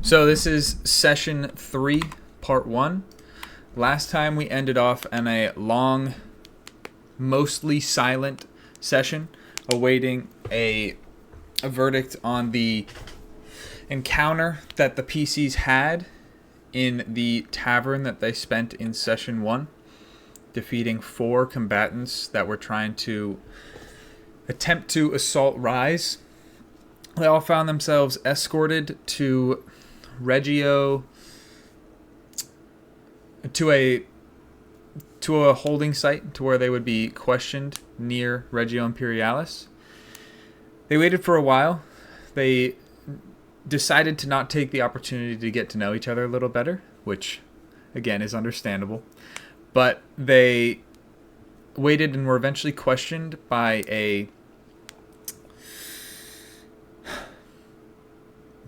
So this is session 3, part 1. Last time we ended off in a long, mostly silent session, awaiting a verdict on the encounter that the PCs had in the tavern that they spent in session 1, defeating 4 combatants that were trying to attempt to assault Rise. They all found themselves escorted to Reggio, to a holding site to where they would be questioned near Reggio Imperialis. They waited for a while. They decided to not take the opportunity to get to know each other a little better, which again is understandable. But they waited and were eventually questioned by an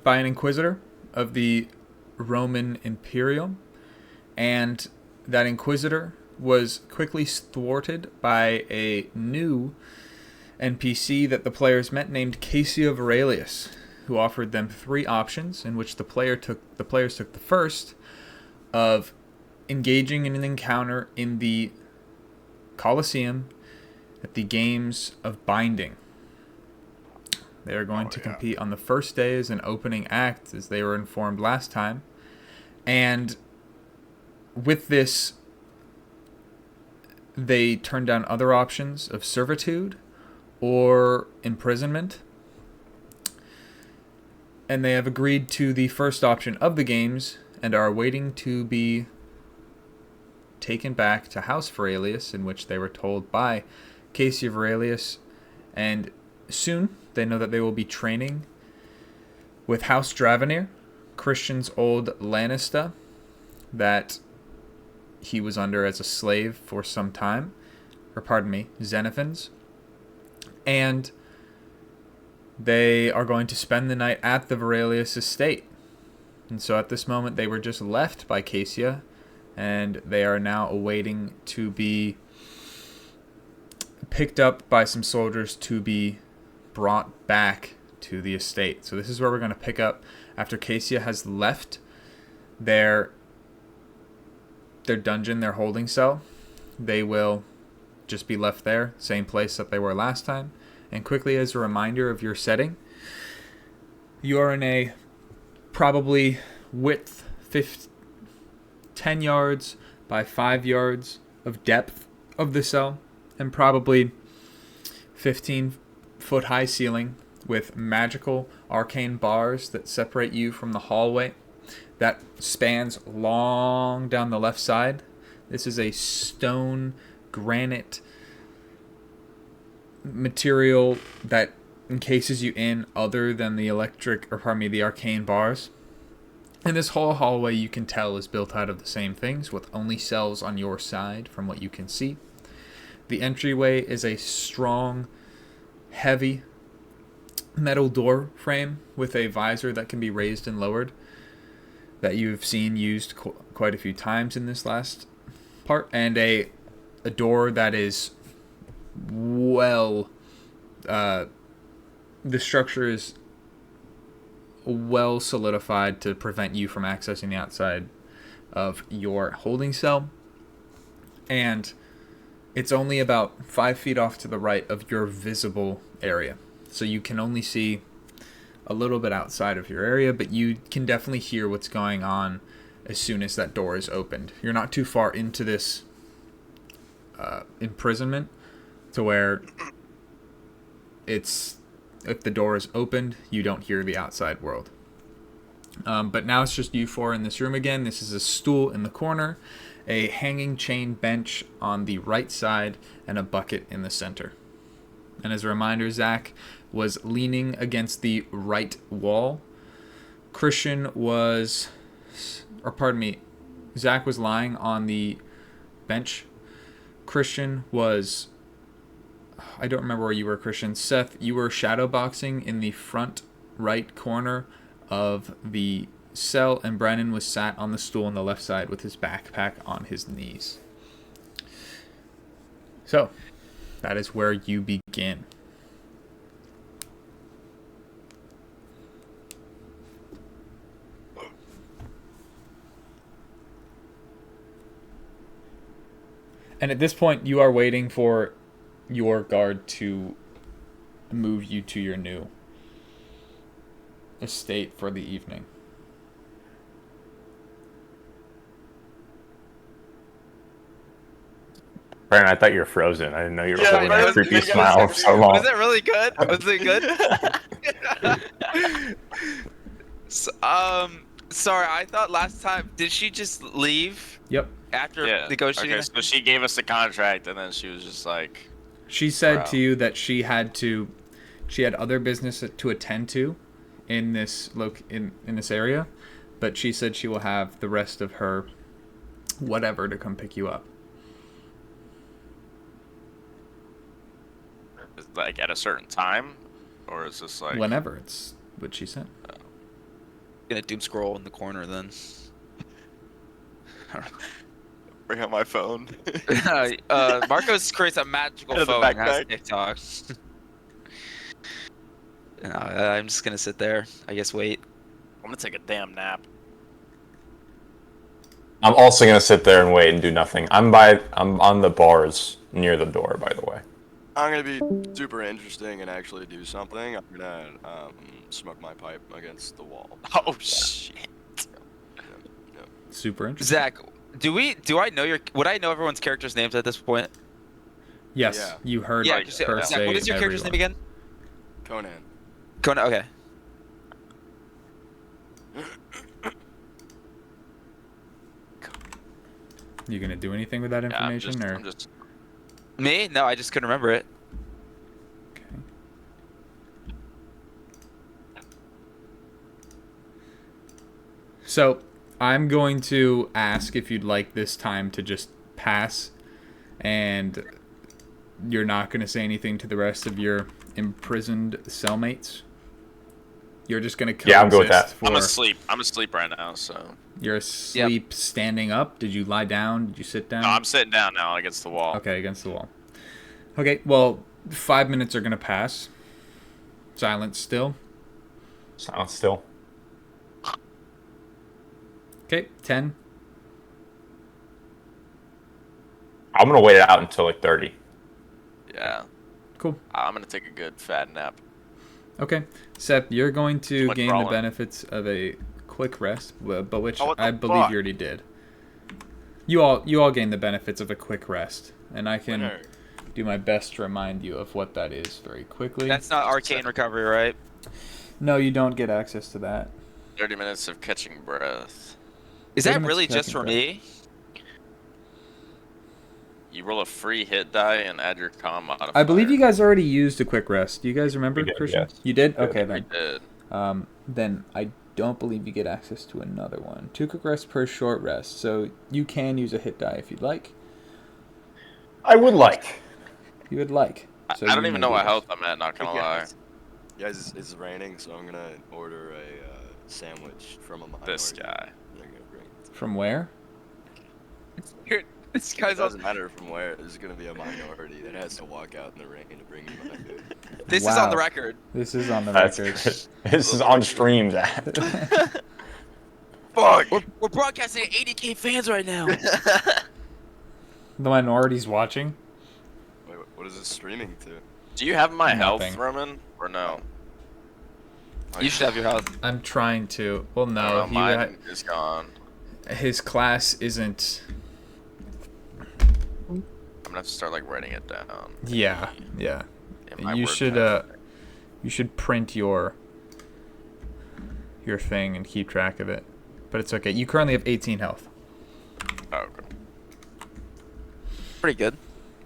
inquisitor of the Roman Imperium, and that inquisitor was quickly thwarted by a new NPC that the players met named Cassia Aurelius, who offered them 3 options, in which the players took the first of engaging in an encounter in the Colosseum at the Games of Binding. They are going to compete on the first day as an opening act, as they were informed last time. And with this, they turned down other options of servitude or imprisonment. And they have agreed to the first option of the games and are waiting to be taken back to House Aurelius, in which they were told by Cassia Aurelius. And soon, they know that they will be training with House Dravenir, Christian's old Lanista, that he was under as a slave for some time. Xenophon's. And they are going to spend the night at the Aurelius estate. And so at this moment, they were just left by Cassia, and they are now awaiting to be picked up by some soldiers to be brought back to the estate. So this is where we're going to pick up after Cassia has left their dungeon, their holding cell. They will just be left there, same place that they were last time. And quickly, as a reminder of your setting, you are in a probably width 10 yards by 5 yards of depth of the cell, and probably 15-foot high ceiling with magical arcane bars that separate you from the hallway that spans long down the left side. This is a stone granite material that encases you in other than the the arcane bars. And this whole hallway, you can tell, is built out of the same things, with only cells on your side from what you can see. The entryway is a strong, heavy metal door frame with a visor that can be raised and lowered, that you've seen used quite a few times in this last part, and a door that is the structure is well solidified to prevent you from accessing the outside of your holding cell, and it's only about 5 feet off to the right of your visible area. So you can only see a little bit outside of your area, but you can definitely hear what's going on as soon as that door is opened. You're not too far into this imprisonment to where if the door is opened, you don't hear the outside world. But now it's just you 4 in this room again. This is a stool in the corner, a hanging chain bench on the right side, and a bucket in the center. And as a reminder, Zach was leaning against the right wall. Zach was lying on the bench. Christian was, I don't remember where you were, Christian. Seth, you were shadowboxing in the front right corner of the cell, and Brennan was sat on the stool on the left side with his backpack on his knees. So, that is where you begin. And at this point, you are waiting for your guard to move you to your new estate for the evening. Brandon, I thought you were frozen. I didn't know you were Yeah, holding I that was creepy thinking smile for so long. Was it really good? Was it good? Sorry, I thought last time, did she just leave Yep. after Yeah. negotiating? Okay, so she gave us the contract, and then she was just like, She said Wow. to you that she had other business to attend to in this in this area, but she said she will have the rest of her whatever to come pick you up. like at a certain time, or is this like Whenever, it's what she said. Gonna doom scroll in the corner then. bring out my phone? Marcos creates a magical Out of the phone and has backpack. TikTok. No, I'm just gonna sit there. I guess wait. I'm gonna take a damn nap. I'm also gonna sit there and wait and do nothing. I'm on the bars near the door, by the way. I'm gonna be super interesting and actually do something. I'm gonna smoke my pipe against the wall. Oh shit! Super interesting. Zach, would I know everyone's characters' names at this point? Yes, Yeah. you heard Yeah, her Zach, say what is your character's name again? Conan. Conan, okay. You gonna do anything with that Yeah, information, or? I'm just Me? No, I just couldn't remember it. Okay. So, I'm going to ask if you'd like this time to just pass, and you're not going to say anything to the rest of your imprisoned cellmates. You're just going to coexist. Yeah, I'm good with that. I'm asleep. I'm asleep right now, so. You're asleep standing up. Did you lie down? Did you sit down? No, I'm sitting down now against the wall. Okay, against the wall. Okay, well, 5 minutes are going to pass. Silence still. Silence still. Okay, 10. I'm gonna wait it out until like 30. Yeah. Cool. I'm gonna take a good fat nap. Okay, Seth, you're going to Much gain the brawling. benefits of a quick rest, but which Oh, what the I believe fuck? you already did. You all gain the benefits of a quick rest, and I can Winner. do my best to remind you of what that is very quickly. That's not arcane recovery, right? No, you don't get access to that. 30 minutes of catching breath. Is Wait a that minute, really just second, for bro. me? You roll a free hit die and add your con modifier. I believe you guys already used a quick rest. Do you guys remember, We did, Christian? yes. You did? Okay, We then. did. Then I don't believe you get access to another one. 2 quick rests per short rest, so you can use a hit die if you'd like. I would like. You would like. So I don't you even may know do what this. health I'm at, not gonna lie. Guys, it's raining, so I'm gonna order a sandwich from a minority. This guy. They're gonna bring it. From where? This It guy's on. doesn't matter from where. There's gonna be a minority that has to walk out in the rain to bring me my food. This is Wow. on the record. This is on the That's record. good. This is on stream, Zach. Fuck! We're broadcasting at 80K fans right now. The minority's watching. Wait, what is this streaming to? Do you have my Nothing. health, Roman? Or no? You should have your health. I'm trying to. Well, no. Oh, mine is gone. His class isn't. I'm gonna have to start like writing it down. Yeah. in my You word should pad. you should print your thing and keep track of it. But it's okay. You currently have 18 health. Oh, okay. Pretty good.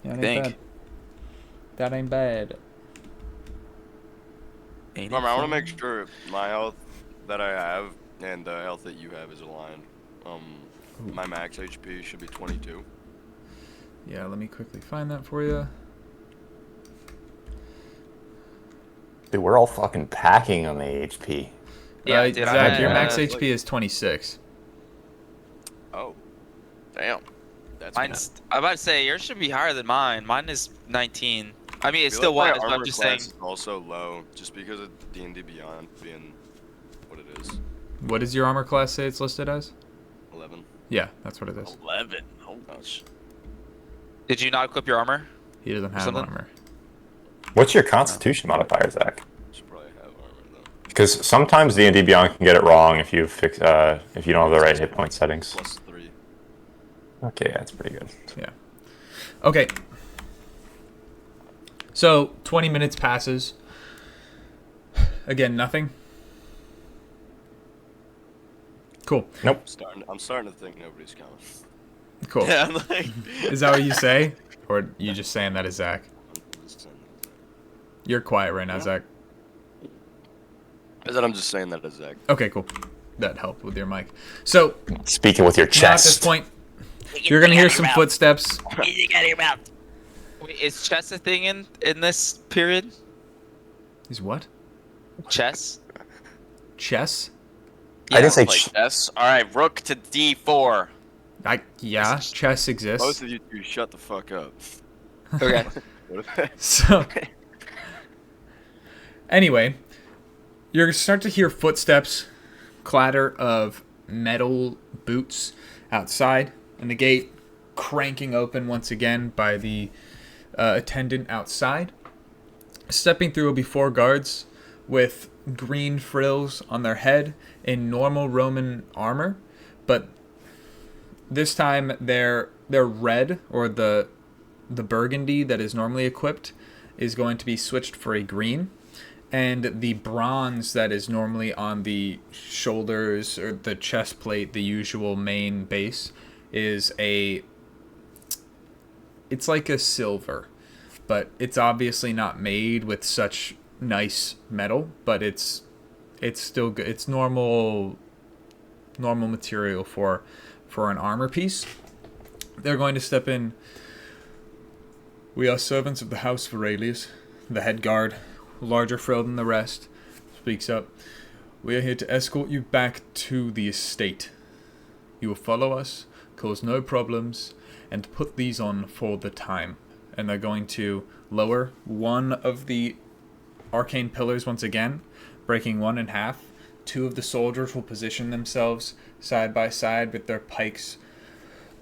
Yeah, that Think. ain't bad. That ain't bad. Remember, I want to make sure my health that I have and the health that you have is aligned. My max HP should be 22. Yeah, let me quickly find that for you. Dude, we're all fucking packing on the HP. Yeah, dude, Zach, I'm your at, max like- HP is 26. Oh, Damn. that's Mine's. I'm about to say yours should be higher than mine. Mine is 19. I mean, I it's feel still like was, my but I'm armor just class saying. is also low, just because of D&D Beyond being what it is. What does your armor class say it's listed as? 11. Yeah, that's what it is. 11. Oh gosh. Did you not equip your armor? He doesn't have Something? armor. What's your Constitution modifier, Zach? Should probably have armor though. Because sometimes D&D Beyond can get it wrong if you if you don't have the right hit point settings. +3. Okay, that's pretty good. Yeah. Okay. So 20 minutes passes. Again, nothing. Cool. Nope. I'm starting to think nobody's coming. Cool. Yeah, I'm like, Is that what you say? Or you just saying that is Zach? I'm just saying that. You're quiet right now, Zach. Is that I'm just saying that as Zach. Okay, cool. That helped with your mic. So, Speaking with your now at this chest. point, you're going to hear some footsteps. Wait, is chess a thing in this period? Is what? Chess? Chess? I didn't say like S. All right, rook to D4. Yeah, chess exists. Both of you two shut the fuck up. Okay. So, anyway, you're going to start to hear footsteps, clatter of metal boots outside, and the gate cranking open once again by the attendant outside. Stepping through will be 4 guards with green frills on their head in normal Roman armor, but this time they're red, or the burgundy that is normally equipped is going to be switched for a green, and the bronze that is normally on the shoulders or the chest plate, the usual main base, is it's like a silver, but it's obviously not made with such nice metal, but it's still good. It's normal material for an armor piece. They're going to step in. We are servants of the House of Aurelius. The head guard, larger frill than the rest, speaks up. We are here to escort you back to the estate. You will follow us, cause no problems, and put these on for the time. And they're going to lower one of the arcane pillars once again, breaking one in half. 2 of the soldiers will position themselves side by side with their pikes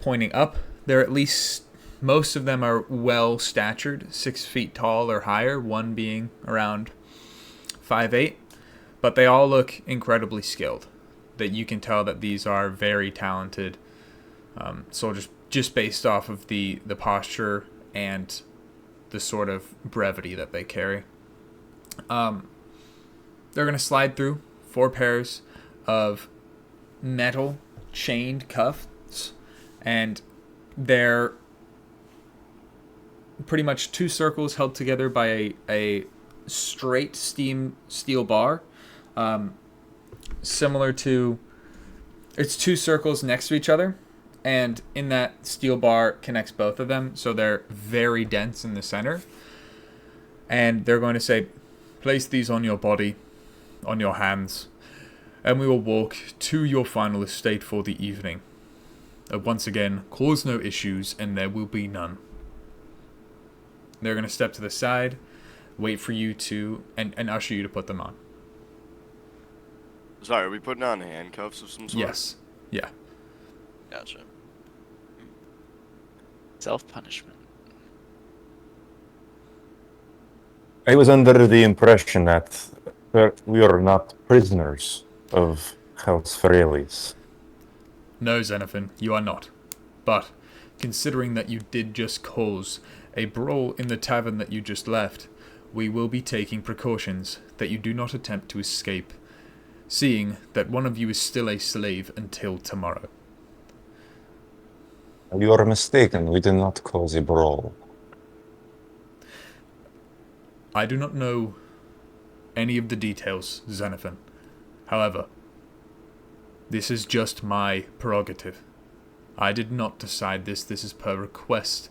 pointing up. They're at least, most of them are well statured, 6 feet tall or higher, one being around 5'8", but they all look incredibly skilled. That you can tell that these are very talented soldiers, just based off of the posture and the sort of brevity that they carry. They're going to slide through 4 pairs of metal chained cuffs, and they're pretty much 2 circles held together by a straight steel bar, similar to, it's 2 circles next to each other, and in that steel bar connects both of them, so they're very dense in the center. And they're going to say, place these on your body, on your hands, and we will walk to your final estate for the evening. Once again, cause no issues, and there will be none. They're going to step to the side, wait for you to, and usher you to put them on. Sorry, are we putting on handcuffs of some sort? Yes. Yeah. Gotcha. Self-punishment. I was under the impression that we are not prisoners of House Aurelius. No, Xenophon, you are not. But, considering that you did just cause a brawl in the tavern that you just left, we will be taking precautions that you do not attempt to escape, seeing that one of you is still a slave until tomorrow. You are mistaken. We did not cause a brawl. I do not know any of the details, Xenophon. However, this is just my prerogative. I did not decide this. This is per request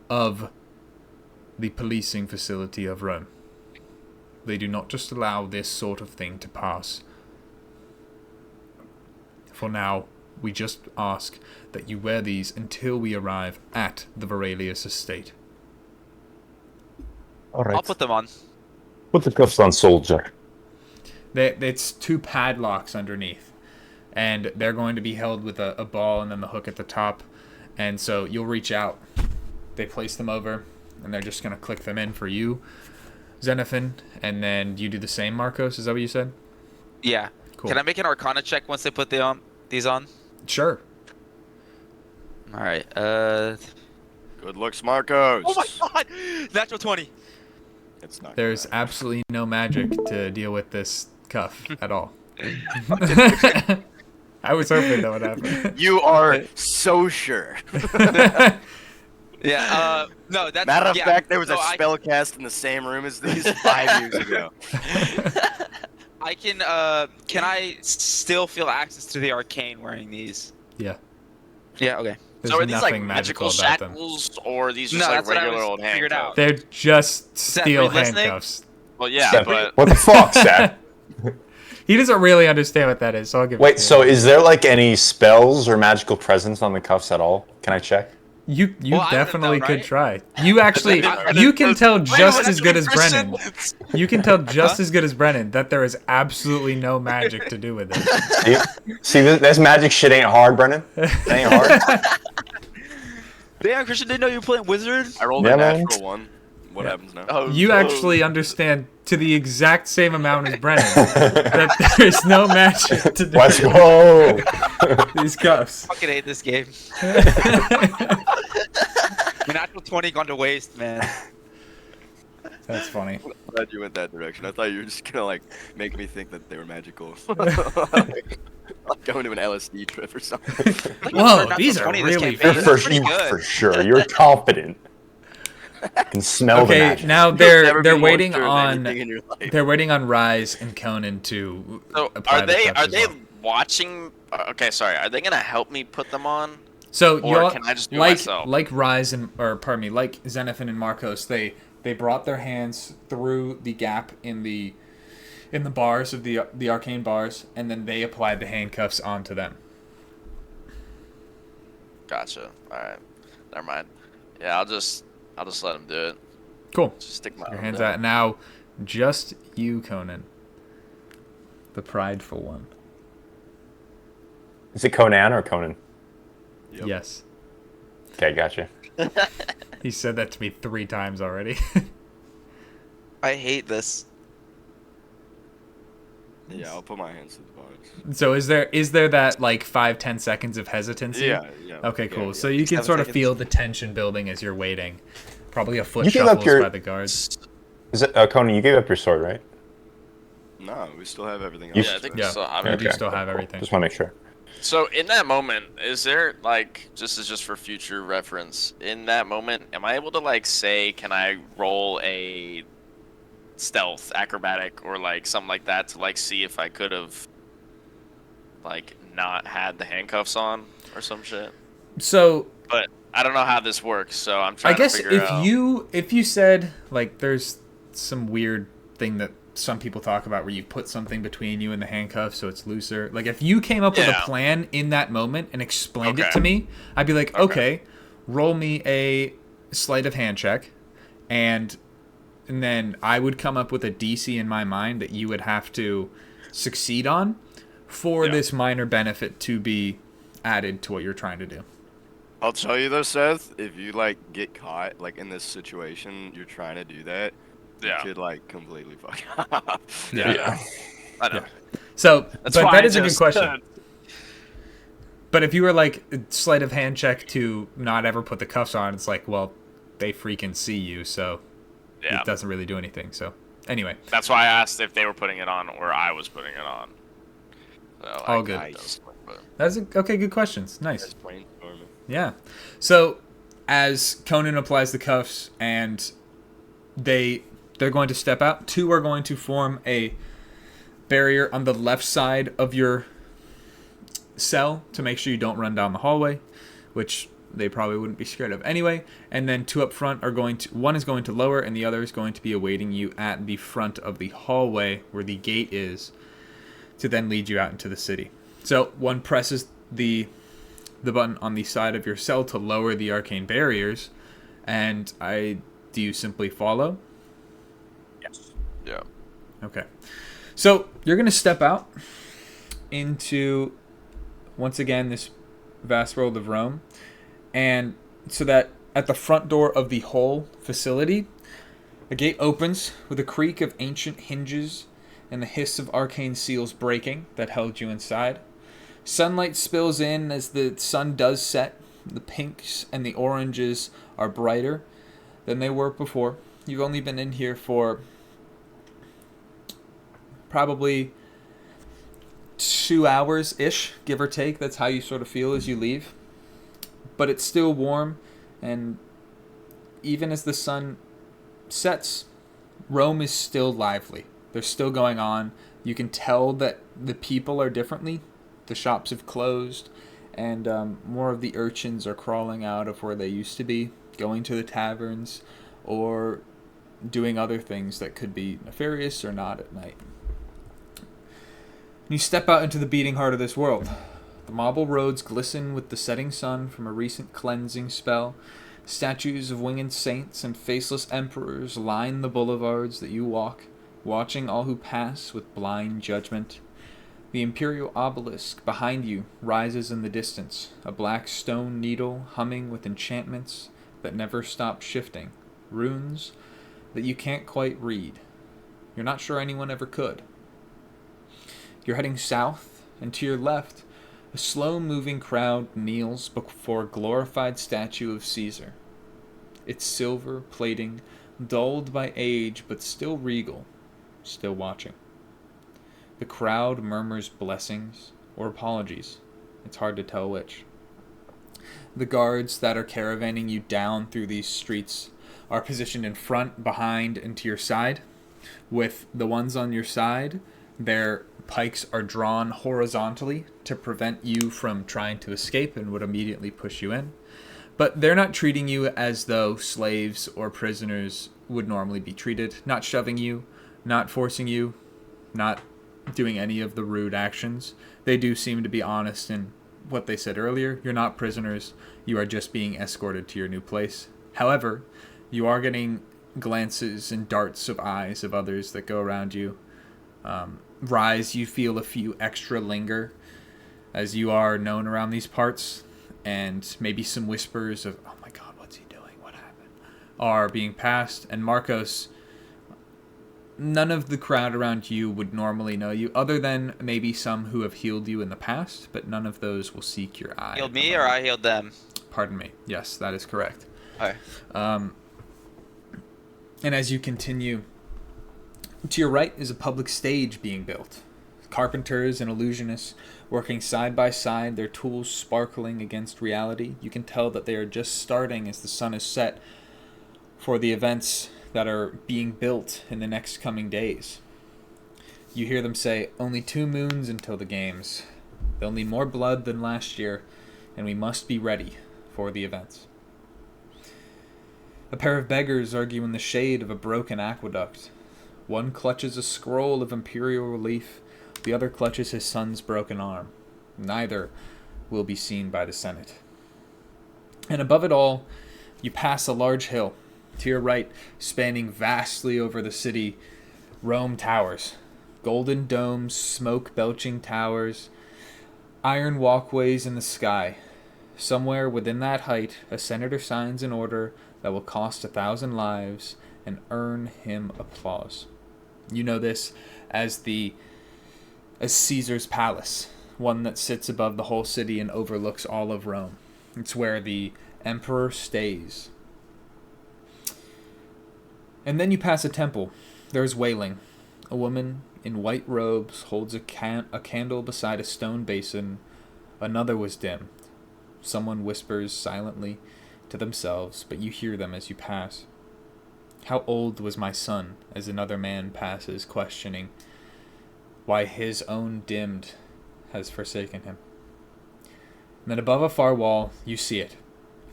of the policing facility of Rome. They do not just allow this sort of thing to pass. For now, we just ask that you wear these until we arrive at the Aurelius estate. All right. I'll put them on. Put the cuffs on, soldier. It's 2 padlocks underneath, and they're going to be held with a ball and then the hook at the top. And so you'll reach out they place them over, and they're just going to click them in for you, Xenophon, and then you do the same, Marcos. Is that what you said? Yeah. Cool. Can I make an Arcana check once they put these on? Sure. All right. Good looks, Marcos. Oh my God! Natural 20. It's not. There's gonna absolutely no magic to deal with this cuff at all. I was hoping that would happen. happen. You are so sure. Yeah. No, that's Matter of yeah, fact, there was no, a spell cast in the same room as these 5 years ago. I can. Can I still feel access to the arcane wearing these? Yeah. Yeah. Okay. There's So are these like nothing magical about them. shackles, or are these just No, like that's what I regular was old figured handcuffs? out. They're just Seth, steel are you listening? handcuffs. Well, yeah, Seth, but what the fuck, Seth? He doesn't really understand what that is, so I'll give it Wait, to so you. is there like any spells or magical presence on the cuffs at all? Can I check? You Well, I definitely would've could known, try. You actually you can tell just as good as Brennan. You can tell just as good as Brennan that there is absolutely no magic to do with it. See, this magic shit ain't hard, Brennan. It ain't hard. Damn, Christian didn't know you were playing wizard. I rolled Yeah, a man. natural 1. What happens now? Oh, You no. actually understand to the exact same amount as Brennan that there is no magic to do Let's with go. these cuffs. Fucking hate this game. My natural 20 gone to waste, man. That's funny. I'm glad you went that direction. I thought you were just gonna like make me think that they were magical. Like going to an LSD trip or something. Whoa, Natural these are 20 this really campaign. You're That's for, pretty you good. for sure. You're confident. I can smell the Okay, magic. now You'll never they're be more waiting sure of on anything in your life. they're waiting on Rise and Conan to So apply are the they cuffs as well. watching? Okay, sorry. Are they gonna help me put them on? So Or y'all, can I just do it like myself? like Rise and like Xenophon and Marcos, they brought their hands through the gap in the bars of the arcane bars, and then they applied the handcuffs onto them. Gotcha. All right. Never mind. Yeah, I'll just let them do it. Cool. Just stick my Your arm hands down. out now. Just you, Conan, the prideful one. Is it Conan or Conan? Yep. Yes, Okay, gotcha. he said that to me 3 times already. I hate this. Yeah, I'll put my hands to the bars. So is there that like 5-10 seconds of hesitancy? Yeah. Okay, Yeah, cool. yeah. So you can 7 sort of seconds. feel the tension building as you're waiting. Probably a foot You gave up shuffles your- by the guards. Is it Conan? You gave up your sword, right? No, we still have everything You- else. Yeah, I think Yeah. we still have You it. do still have everything. Just want to make sure. So in that moment, is there like just for future reference? In that moment, am I able to like say, can I roll a stealth, acrobatic, or like something like that to like see if I could have like not had the handcuffs on or some shit? So But I don't know how this works, so I'm trying I guess to figure if out. you said like there's some weird thing that some people talk about where you put something between you and the handcuffs so it's looser. Like if you came up with a Yeah. plan in that moment and explained it Okay. to me, I'd be like, Okay. okay, roll me a sleight of hand check, and then I would come up with a DC in my mind that you would have to succeed on for Yeah. this minor benefit to be added to what you're trying to do. I'll tell you though, Seth, if you like get caught like in this situation, you're trying to do that, Yeah. you could like completely fuck up. Yeah. I know. Yeah. So, That's but why that I is a good just- question. But if you were like sleight of hand check to not ever put the cuffs on, it's like, well, they freaking see you, so Yeah. it doesn't really do anything. So anyway, That's why I asked if they were putting it on or I was putting it on. So, All like, good. it does look good. that's okay. Good questions. Nice. Just brainstorming. Yeah. So as Conan applies the cuffs and they're going to step out, 2 are going to form a barrier on the left side of your cell to make sure you don't run down the hallway, which they probably wouldn't be scared of anyway. And then 2 up front are one is going to lower and the other is going to be awaiting you at the front of the hallway where the gate is to then lead you out into the city. So one presses the button on the side of your cell to lower the arcane barriers, and do you simply follow? Yes. Yeah. Okay. So you're going to step out into, once again, this vast world of Rome. And so that At the front door of the whole facility, a gate opens with a creak of ancient hinges and the hiss of arcane seals breaking that held you inside. Sunlight spills in as the sun does set. The pinks and the oranges are brighter than they were before. You've only been in here for probably 2 hours-ish, give or take. That's how you sort of feel as you leave. But it's still warm, and even as the sun sets, Rome is still lively. They're still going on. You can tell that the people are differently. The shops have closed, and more of the urchins are crawling out of where they used to be, going to the taverns, or doing other things that could be nefarious or not at night. You step out into the beating heart of this world. The marble roads glisten with the setting sun from a recent cleansing spell. Statues of winged saints and faceless emperors line the boulevards that you walk, watching all who pass with blind judgment. The imperial obelisk behind you rises in the distance, a black stone needle humming with enchantments that never stop shifting, runes that you can't quite read. You're not sure anyone ever could. You're heading south, and to your left, a slow-moving crowd kneels before a glorified statue of Caesar. Its silver plating, dulled by age but still regal, still watching. The crowd murmurs blessings or apologies. It's hard to tell which. The guards that are caravanning you down through these streets are positioned in front, behind, and to your side. With the ones on your side, their pikes are drawn horizontally to prevent you from trying to escape and would immediately push you in. But they're not treating you as though slaves or prisoners would normally be treated. Not shoving you, not forcing you, not doing any of the rude actions. They do seem to be honest in what they said earlier. You're not prisoners. You are just being escorted to your new place. However, you are getting glances and darts of eyes of others that go around you. Rise, you feel a few extra linger as you are known around these parts, and maybe some whispers of, oh my god, what's he doing? What happened? Are being passed. And Marcos, none of the crowd around you would normally know you, other than maybe some who have healed you in the past, but none of those will seek your eye. Healed me or I healed them? Pardon me. Yes, that is correct. Okay. And as you continue, to your right is a public stage being built. Carpenters and illusionists working side by side, their tools sparkling against reality. You can tell that they are just starting as the sun is set for the events that are being built in the next coming days. You hear them say, only 2 moons until the games. They'll need more blood than last year, and we must be ready for the events. A pair of beggars argue in the shade of a broken aqueduct. One clutches a scroll of imperial relief, the other clutches his son's broken arm. Neither will be seen by the Senate. And above it all, you pass a large hill. To your right, spanning vastly over the city, Rome towers. Golden domes, smoke-belching towers, iron walkways in the sky. Somewhere within that height, a senator signs an order that will cost 1,000 lives and earn him applause. You know this as Caesar's palace, one that sits above the whole city and overlooks all of Rome. It's where the emperor stays. And then you pass a temple. There's wailing. A woman in white robes holds a candle beside a stone basin. Another was dimmed. Someone whispers silently to themselves, but you hear them as you pass. How old was my son, as another man passes, questioning why his own dimmed has forsaken him. And then above a far wall, you see it,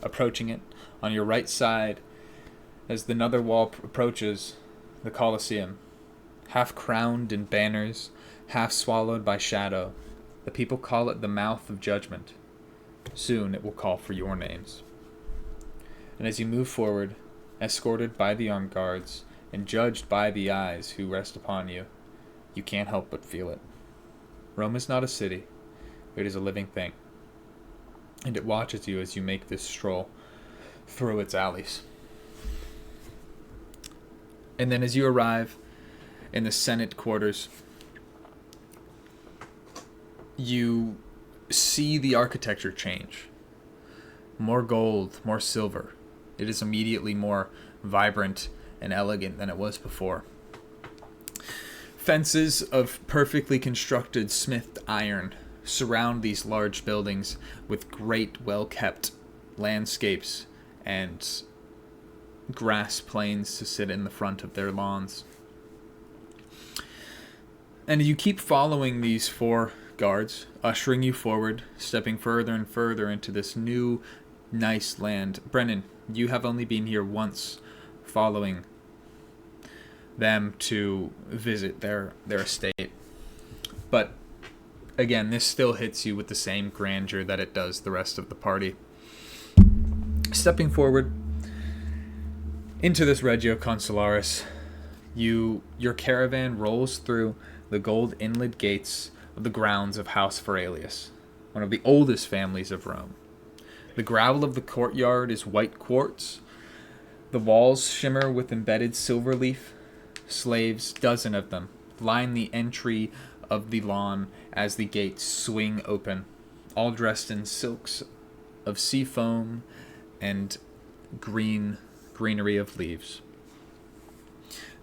approaching it, on your right side, as another wall approaches, the Colosseum, half crowned in banners, half swallowed by shadow. The people call it the mouth of judgment. Soon it will call for your names. And as you move forward, escorted by the armed guards, and judged by the eyes who rest upon you, you can't help but feel it. Rome is not a city, it is a living thing. And it watches you as you make this stroll through its alleys. And then as you arrive in the Senate quarters, you see the architecture change. More gold, more silver. It is immediately more vibrant and elegant than it was before. Fences of perfectly constructed smithed iron surround these large buildings with great, well-kept landscapes and grass plains to sit in the front of their lawns. And you keep following these 4 guards, ushering you forward, stepping further and further into this new, nice land. Brennan, you have only been here once, following them to visit their estate. But again, this still hits you with the same grandeur that it does the rest of the party. Stepping forward into this Regio Consularis, your caravan rolls through the gold inlet gates of the grounds of House Feralius, one of the oldest families of Rome. The gravel of the courtyard is white quartz. The walls shimmer with embedded silver leaf. Slaves, dozen of them, line the entry of the lawn as the gates swing open, all dressed in silks of sea foam and greenery of leaves.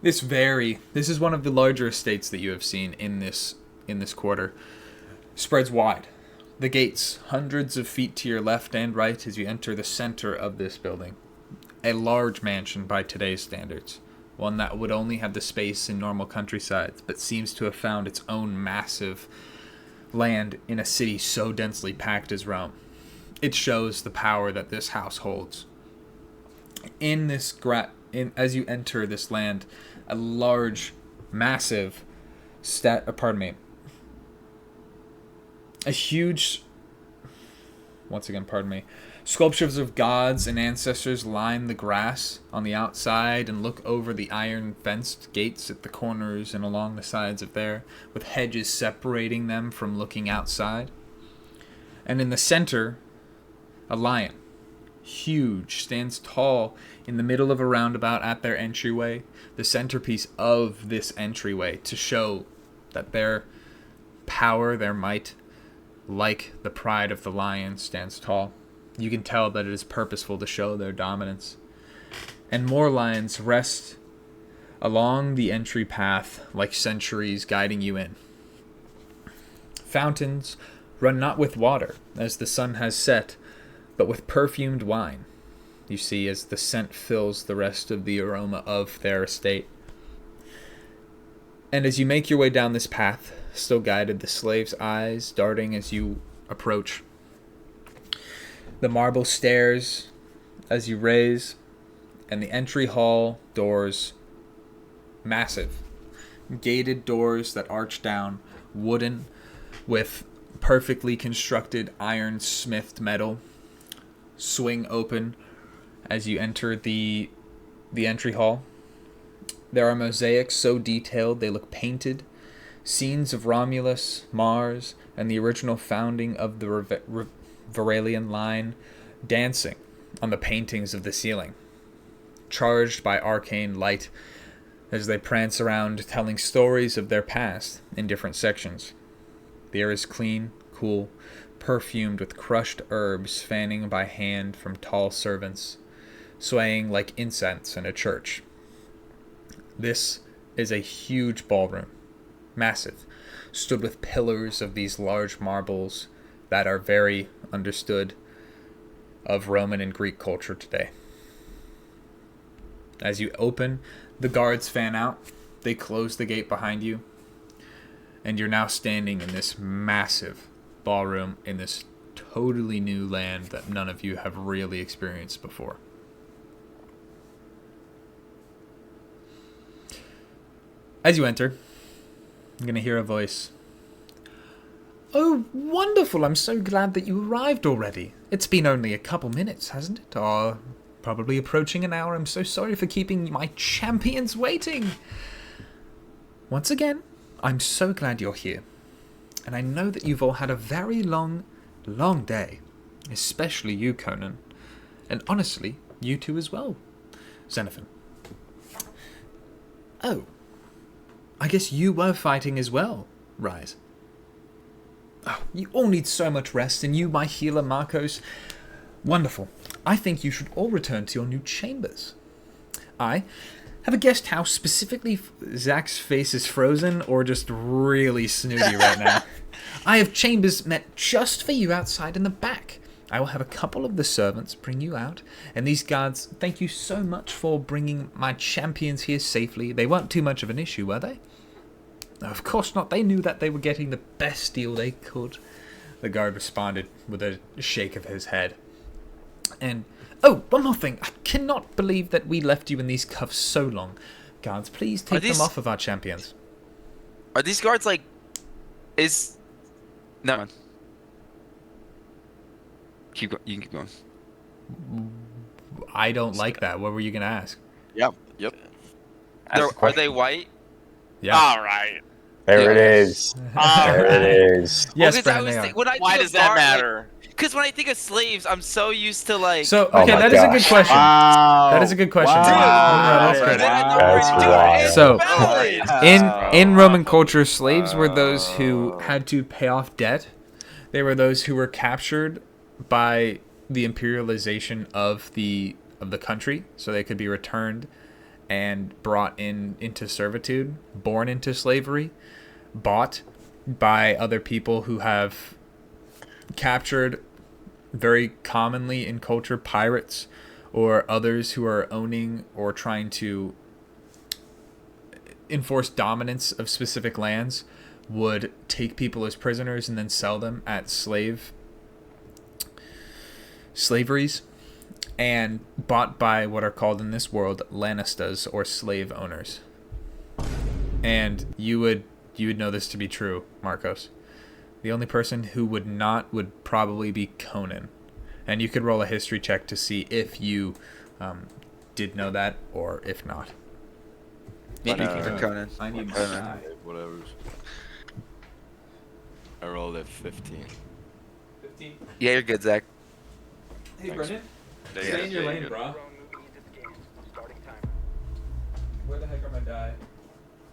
This is one of the larger estates that you have seen in this quarter. Spreads wide. The gates, hundreds of feet to your left and right as you enter the center of this building. A large mansion by today's standards. One that would only have the space in normal countrysides, but seems to have found its own massive land in a city so densely packed as Rome. It shows the power that this house holds. As you enter this land, a large, massive sculptures of gods and ancestors line the grass on the outside and look over the iron-fenced gates at the corners and along the sides of there, with hedges separating them from looking outside. And in the center, a lion, huge, stands tall in the middle of a roundabout at their entryway, the centerpiece of this entryway, to show that their power, their might, like the pride of the lion, stands tall. You can tell that it is purposeful to show their dominance. And more lions rest along the entry path like sentries guiding you in. Fountains run not with water, as the sun has set, but with perfumed wine, you see, as the scent fills the rest of the aroma of their estate. And as you make your way down this path, still guided, the slave's eyes darting as you approach. The marble stairs as you raise, and the entry hall doors, massive, gated doors that arch down, wooden, with perfectly constructed iron-smithed metal, swing open as you enter the entry hall. There are mosaics so detailed they look painted, scenes of Romulus, Mars, and the original founding of the Varelian line dancing on the paintings of the ceiling, charged by arcane light as they prance around telling stories of their past in different sections. The air is clean, cool, perfumed with crushed herbs fanning by hand from tall servants, swaying like incense in a church. This is a huge ballroom, massive, stood with pillars of these large marbles that are very understood of Roman and Greek culture today. As you open, the guards fan out, they close the gate behind you, and you're now standing in this massive ballroom in this totally new land that none of you have really experienced before. As you enter, you're going to hear a voice. "Oh, wonderful! I'm so glad that you arrived already. It's been only a couple minutes, hasn't it? Or probably approaching an hour. I'm so sorry for keeping my champions waiting. Once again, I'm so glad you're here. And I know that you've all had a very long day. Especially you, Conan. And honestly, you too as well, Xenophon. Oh, I guess you were fighting as well, Rise. Oh, you all need so much rest, and you, my healer, Marcos. Wonderful. I think you should all return to your new chambers. I have a guest house specifically. Zach's face is frozen or just really snooty right now. I have chambers met just for you outside in the back. I will have a couple of the servants bring you out. And these guards, thank you so much for bringing my champions here safely. They weren't too much of an issue, were they? No, of course not. They knew that they were getting the best deal they could. The guard responded with a shake of his head. And, oh, one more thing. I cannot believe that we left you in these cuffs so long. Guards, please take them off of our champions. Are these guards like... No. You can keep going. I don't like that. What were you going to ask? Yep. Are they white? Yeah. All right. There it is. There it is. Yes, Well, 'cause Brandon, they are. Why does that matter? Because when I think of slaves, I'm so used to like... So, Oh okay, my that is a good gosh. question. Wow. That is a good question. Wow. That's good. That's So, Wow. in Roman culture, slaves were those who had to pay off debt. They were those who were captured by the imperialization of the country, so they could be returned and brought into servitude, born into slavery, bought by other people who have captured, very commonly in culture, pirates or others who are owning or trying to enforce dominance of specific lands, would take people as prisoners and then sell them at slaveries, and bought by what are called in this world Lannistas, or slave owners. And you would know this to be true, Marcos. The only person who would not would probably be Conan. And you could roll a history check to see if you did know that or if not. Maybe Conan. I need Whatever. I rolled a 15. 15. Yeah, you're good, Zach. Hey, Thanks. Brendan. Yeah, Stay in your yeah, lane, good. bro. Where the heck are my die?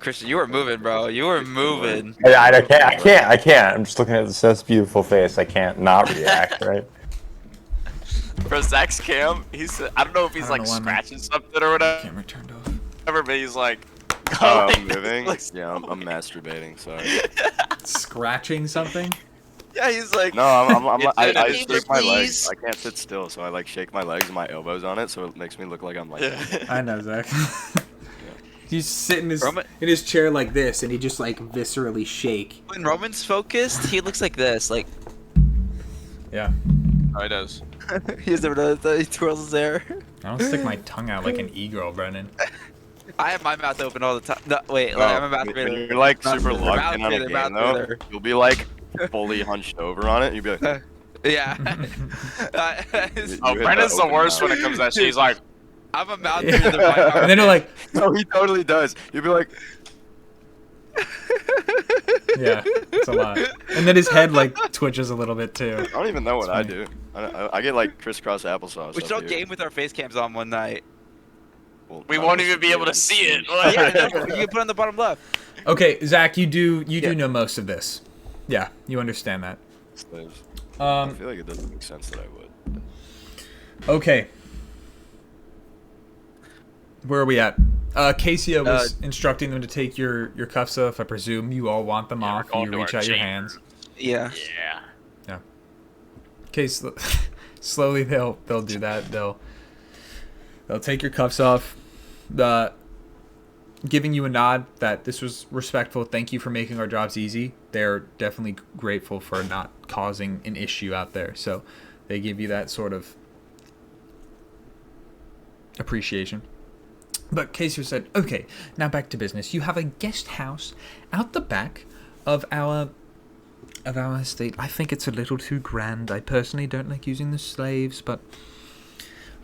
Christian, you were moving, bro. You were moving. I can't. I'm just looking at this beautiful face. I can't not react, right? For Zach's cam, I don't know if he's I don't like know why my scratching something or whatever, Camera turned off. but he's like. I'm moving. Looks- Yeah, I'm masturbating. Sorry. Scratching something? Yeah, he's like. No, I It's shake my please. legs. I can't sit still, so I like shake my legs and my elbows on it, so it makes me look like I'm like. Yeah. I know, Zach. He's sitting Roman- in his chair like this, and he just like viscerally shake. When Roman's focused, he looks like this. Like, Yeah. Oh, he does. he has never done that. He twirls his hair. I don't stick my tongue out like an e-girl, Brennan. I have my mouth open all the time. No, wait, No, I'm a mouth when breather. you're like Mouth super breather, locked mouth in on a breather, game mouth though, breather. you'll be like fully hunched over on it. You'll be like. Yeah. Oh, hit Brendan's the the worst open when it comes to that shit. He's like, I'm a mouth breather. by heart. And then they're like, No, he totally does. You'll be like. yeah, it's a lot. And then his head like twitches a little bit too. I don't even know what I It's do. I get like crisscross applesauce. We should all up here. game with our face cams on one night. Well, we not won't just even be able to see it. Yeah, no, you can put it on the bottom left. Okay, Zach, you do Yeah. know most of this. Yeah, you understand that. Slaves. I Um, feel like it doesn't make sense that I would. okay. Where are we at? Casey was instructing them to take your cuffs off. I presume you all want them Yeah, we're off. going You to reach our out your chamber. hands. Yeah. Yeah. Okay, slowly they'll do that. They'll take your cuffs off, giving you a nod that this was respectful. Thank you for making our jobs easy. They're definitely grateful for not causing an issue out there. So they give you that sort of appreciation. But Casey said, "Okay, now back to business. You have a guest house out the back of our estate. I think it's a little too grand. I personally don't like using the slaves, but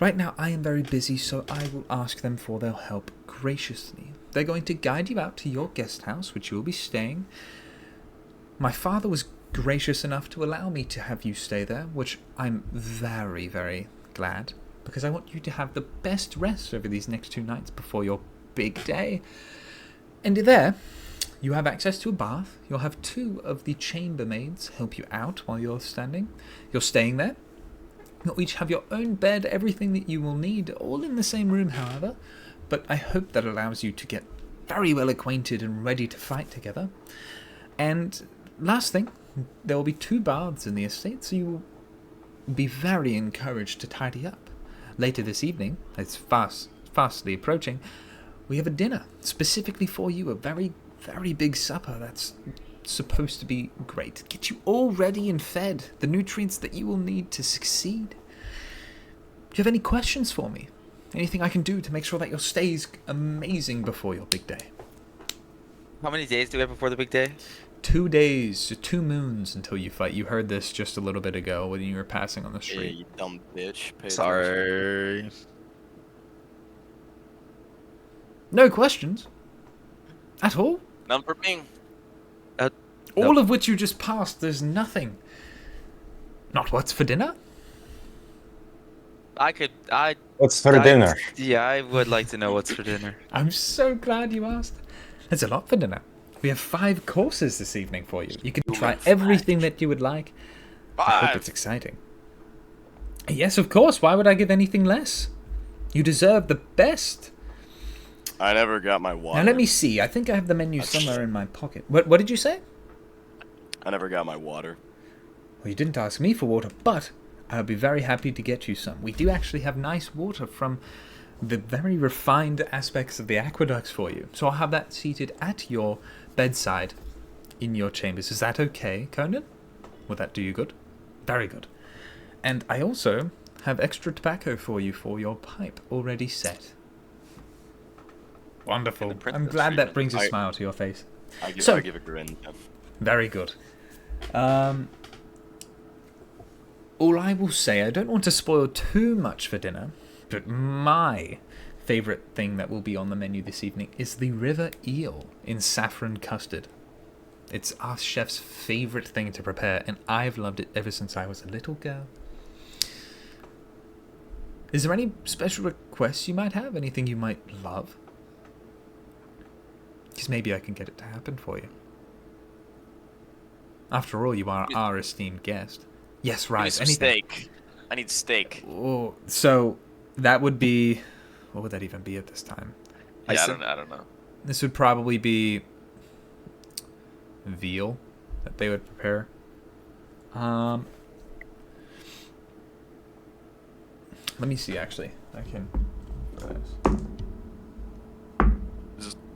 right now I am very busy, so I will ask them for their help graciously. They're going to guide you out to your guest house, which you will be staying. My father was gracious enough to allow me to have you stay there, which I'm very, very glad. because I want you to have the best rest over these next 2 nights before your big day. And there, you have access to a bath. You'll have 2 of the chambermaids help you out while you're staying there. You'll each have your own bed, everything that you will need, all in the same room, however. But I hope that allows you to get very well acquainted and ready to fight together. And last thing, there will be 2 baths in the estate, so you will be very encouraged to tidy up. Later this evening, it's fastly approaching, we have a dinner specifically for you, a very, very big supper that's supposed to be great. Get you all ready and fed, the nutrients that you will need to succeed. Do you have any questions for me? Anything I can do to make sure that your stay is amazing before your big day? How many days do we have before the big day? 2 days, 2 moons until you fight. You heard this just a little bit ago when you were passing on the Hey, street. you dumb bitch. Pay attention. Sorry. No questions? At all? None for me. All of which you just passed, there's nothing. Not what's for dinner? What's for dinner? Yeah, I would like to know what's for dinner. I'm so glad you asked. There's a lot for dinner. We have 5 courses this evening for you. You can try everything that you would like. I hope 5. it's exciting. Yes, of course. Why would I give anything less? You deserve the best. I never got my water. Now let me see. I think I have the menu somewhere in my pocket. What did you say? I never got my water. Well, you didn't ask me for water, but I would be very happy to get you some. We do actually have nice water from the very refined aspects of the aqueducts for you. So I'll have that seated at your bedside in your chambers. Is that okay, Conan? Will that do you good? Very good. And I also have extra tobacco for you for your pipe already set. Wonderful. I'm glad that brings a smile to your face. I give a grin. Yeah. Very good. All I will say, I don't want to spoil too much for dinner, but my favourite thing that will be on the menu this evening is the river eel in saffron custard. It's our chef's favourite thing to prepare, and I've loved it ever since I was a little girl. Is there any special requests you might have? Anything you might love? Because maybe I can get it to happen for you. After all, you are our esteemed guest. Yes, right. Give me some steak. I need steak. Oh, so that would be... What would that even be at this time? Yeah, I don't know. This would probably be veal that they would prepare. Let me see, actually. I can...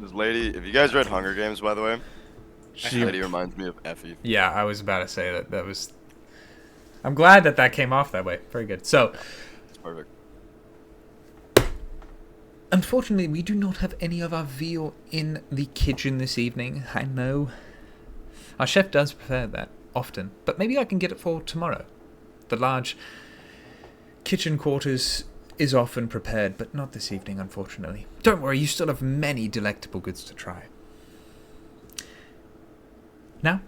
This lady, if you guys read Hunger Games, by the way, this lady reminds me of Effie. Yeah, I was about to say that was... I'm glad that came off that way. Very good. So, It's perfect. unfortunately, we do not have any of our veal in the kitchen this evening. I know. Our chef does prepare that often, but maybe I can get it for tomorrow. The large kitchen quarters is often prepared, but not this evening, unfortunately. Don't worry, you still have many delectable goods to try. Now,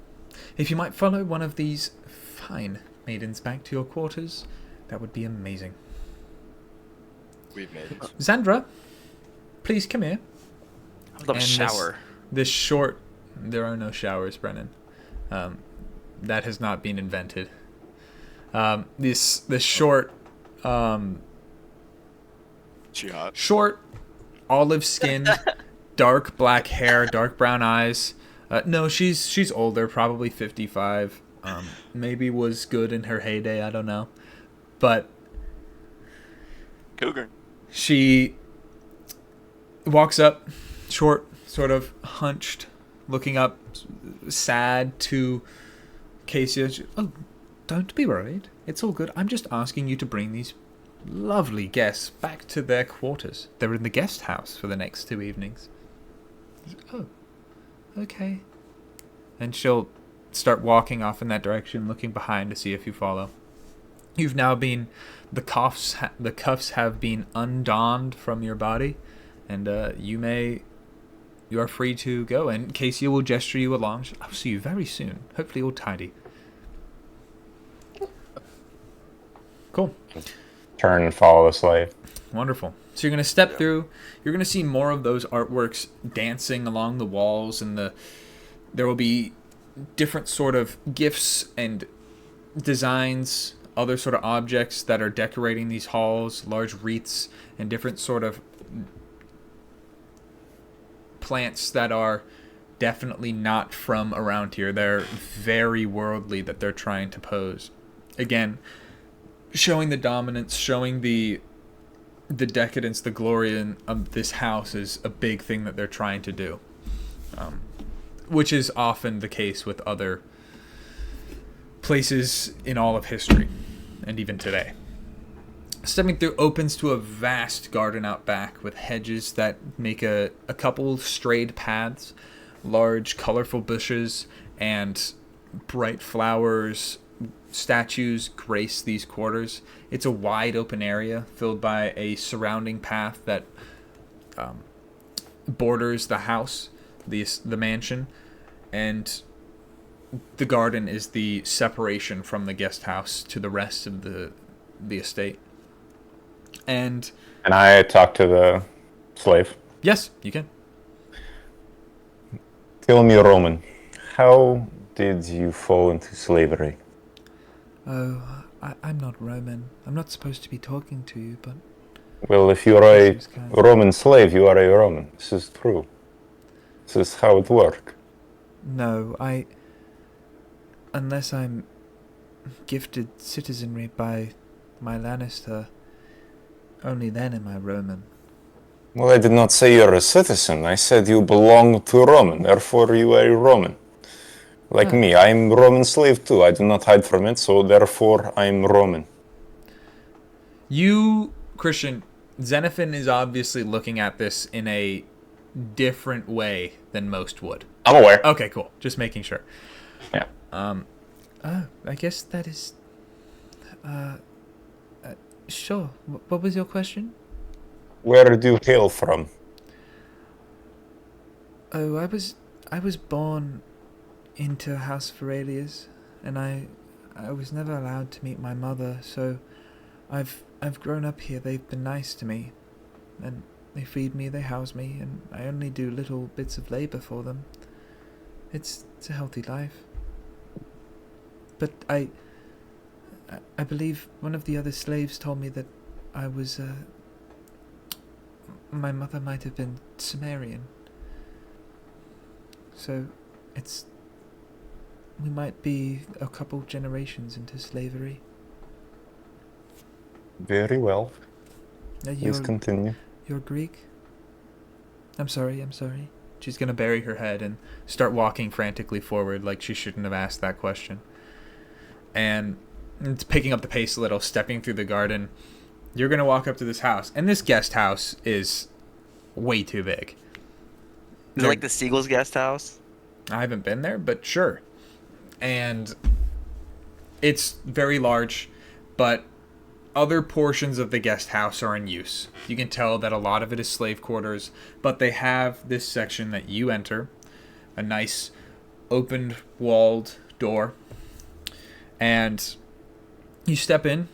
if you might follow one of these fine maidens back to your quarters, that would be amazing. We've made it. Xandra, please come here. I'd love a And shower. This short... There are no showers, Brennan. That has not been invented. This short... She hot. Short, olive-skinned, dark black hair, dark brown eyes. No, she's older, probably 55. Maybe was good in her heyday, I don't know. But Cougar. she walks up, short, sort of hunched, looking up, sad to Casey. Oh, don't be worried. It's all good. I'm just asking you to bring these lovely guests back to their quarters. They're in the guest house for the next 2 evenings. Oh, okay. And she'll start walking off in that direction, looking behind to see if you follow. You've now been... The cuffs have been undonned from your body, and you are free to go. And Casey will gesture you along. I'll see you very soon. Hopefully all tidy. Cool. turn and follow the slave. Wonderful. So you're going to step through. You're going to see more of those artworks dancing along the walls, and there will be different sort of gifts and designs, other sort of objects that are decorating these halls, large wreaths, and different sort of plants that are definitely not from around here. They're very worldly that they're trying to pose. Again, showing the dominance, showing the decadence, the glory of this house is a big thing that they're trying to do, which is often the case with other places in all of history and even today. Stepping through opens to a vast garden out back with hedges that make a couple straight paths, large colorful bushes and bright flowers, statues grace these quarters. It's a wide open area filled by a surrounding path that borders the house, the mansion, and the garden is the separation from the guest house to the rest of the estate. And I talk to the slave. yes, you can. Tell me, Roman, how did you fall into slavery? Oh, I'm not Roman. I'm not supposed to be talking to you, but... Well, if you're a Roman slave, you are a Roman. This is true. This is how it works. No, unless I'm gifted citizenry by my Lannister, only then am I Roman. Well, I did not say you're a citizen. I said you belong to Roman. Therefore, you are a Roman. Like me, I'm Roman slave too. I do not hide from it, so therefore I'm Roman. You, Christian, Xenophon is obviously looking at this in a different way than most would. I'm aware. Okay, cool. Just making sure. Yeah. I guess that is... sure. What was your question? Where do you hail from? Oh, I was born into House Aurelius, and I was never allowed to meet my mother, so I've grown up here. They've been nice to me, and they feed me, they house me, and I only do little bits of labor for them. It's a healthy life. But I believe one of the other slaves told me that I was, my mother might have been Sumerian. So, we might be a couple generations into slavery. Very well. Please continue. You're Greek? I'm sorry. She's gonna bury her head and start walking frantically forward like she shouldn't have asked that question. And it's picking up the pace a little, stepping through the garden. You're gonna walk up to this house, and this guest house is way too big. Is it like the Seagull's guest house? I haven't been there, but sure. And it's very large, but other portions of the guest house are in use. You can tell that a lot of it is slave quarters, but they have this section that you enter, a nice opened walled door, and you step in,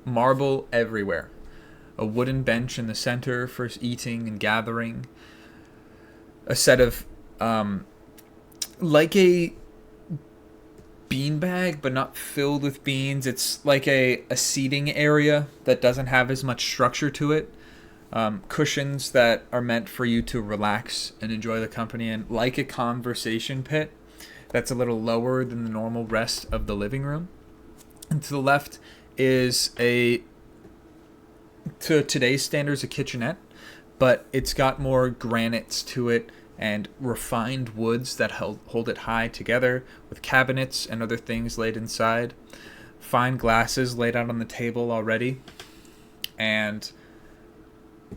marble everywhere, a wooden bench in the center for eating and gathering, a set of like a beanbag, but not filled with beans. It's like a seating area that doesn't have as much structure to it. Cushions that are meant for you to relax and enjoy the company in, like a conversation pit that's a little lower than the normal rest of the living room. And to the left is to today's standards, a kitchenette, but it's got more granites to it and refined woods that hold it high together, with cabinets and other things laid inside, fine glasses laid out on the table already, and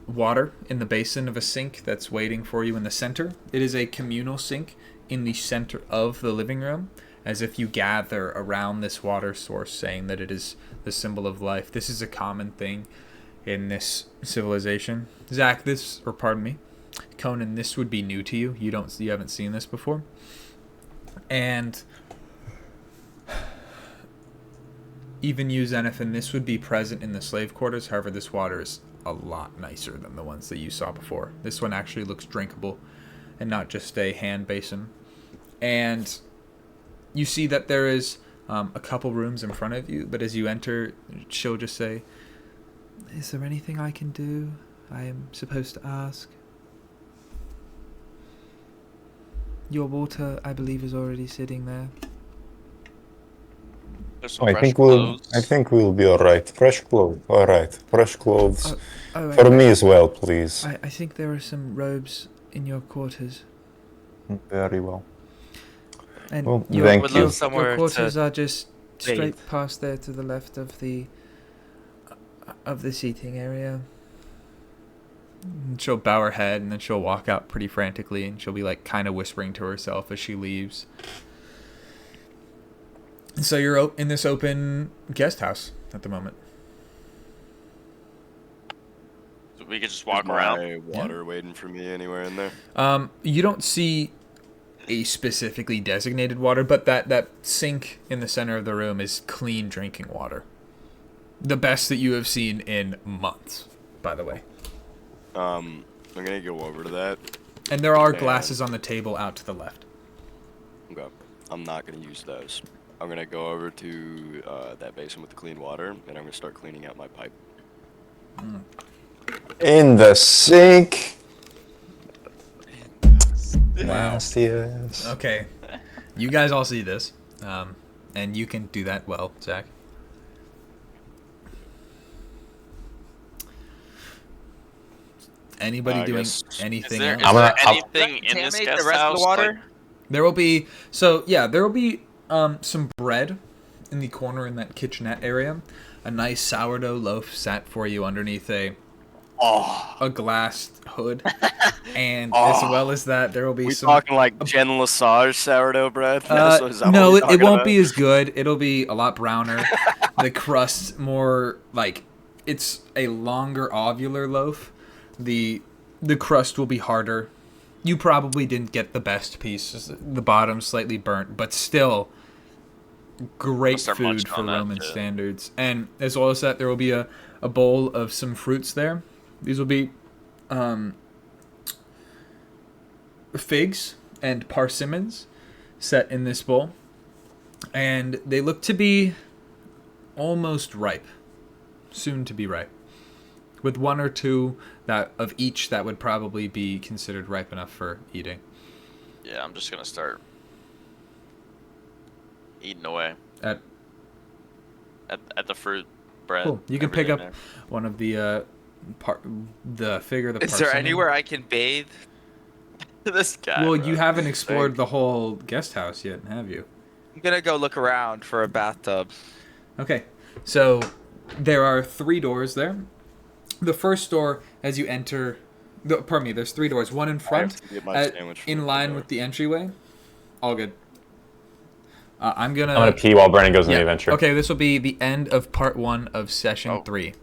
water in the basin of a sink that's waiting for you in the center. It is a communal sink in the center of the living room, as if you gather around this water source, saying that it is the symbol of life. This is a common thing in this civilization. Zach, Conan, this would be new to you. You haven't seen this before. And even you, Xenophin, this would be present in the slave quarters. However, this water is a lot nicer than the ones that you saw before. This one actually looks drinkable and not just a hand basin. And you see that there is a couple rooms in front of you, but as you enter, she'll just say, "Is there anything I can do? I am supposed to ask." Your water, I believe, is already sitting there. There's some I fresh think clothes. we'll be all right. Fresh clothes. All right. Fresh clothes Oh, for me as well, please. I think there are some robes in your quarters. Very well. And Well, your, thank would you. love somewhere your quarters to are just straight bathe. past there to the left of the seating area. And she'll bow her head and then she'll walk out pretty frantically and she'll be like kind of whispering to herself as she leaves. And so you're in this open guest house at the moment. So we could just walk Is around. my water waiting for me anywhere in there? You don't see a specifically designated water, but that sink in the center of the room is clean drinking water. The best that you have seen in months, by the way. I'm gonna go over to that. And there are And- glasses on the table out to the left. Okay. I'm not gonna use those. I'm gonna go over to that basin with the clean water, and I'm gonna start cleaning out my pipe. In the sink. Wow. Yes. Okay. You guys all see this. And you can do that well, Zach. Anybody I doing guess- anything Is there, else? is I'm there gonna- anything in this Contaminate guest the rest house? of the water? Like, There will be some bread in the corner in that kitchenette area. A nice sourdough loaf sat for you underneath a glass hood. And as well as that, there will be We some talking like Jen Lesage sourdough bread? Is that no, what we're it talking won't about? be as good. It'll be a lot browner. The crust more like it's a longer ovular loaf. The crust will be harder. You probably didn't get the best piece. The bottom slightly burnt, but still great start food munching for on that Roman shit. standards. And as well as that, there will be a bowl of some fruits there. These will be figs and persimmons set in this bowl. And they look to be almost ripe. Soon to be ripe. With one or two that of each that would probably be considered ripe enough for eating. yeah, I'm just gonna start eating away At at the fruit bread. Cool. You can pick everything up there. one of the fig or the Is there persimmon. anywhere I can bathe? This guy. Well, bro. you haven't explored the whole guest house yet, have you? I'm gonna go look around for a bathtub. Okay. So there are 3 doors there. The first door, as you enter, pardon me, there's 3 doors. One in front, to get my sandwich from in the line door. with the entryway. All good. I'm gonna I'm gonna pee while Brandon goes on yeah. the adventure. Okay, this will be the end of part 1 of session 3.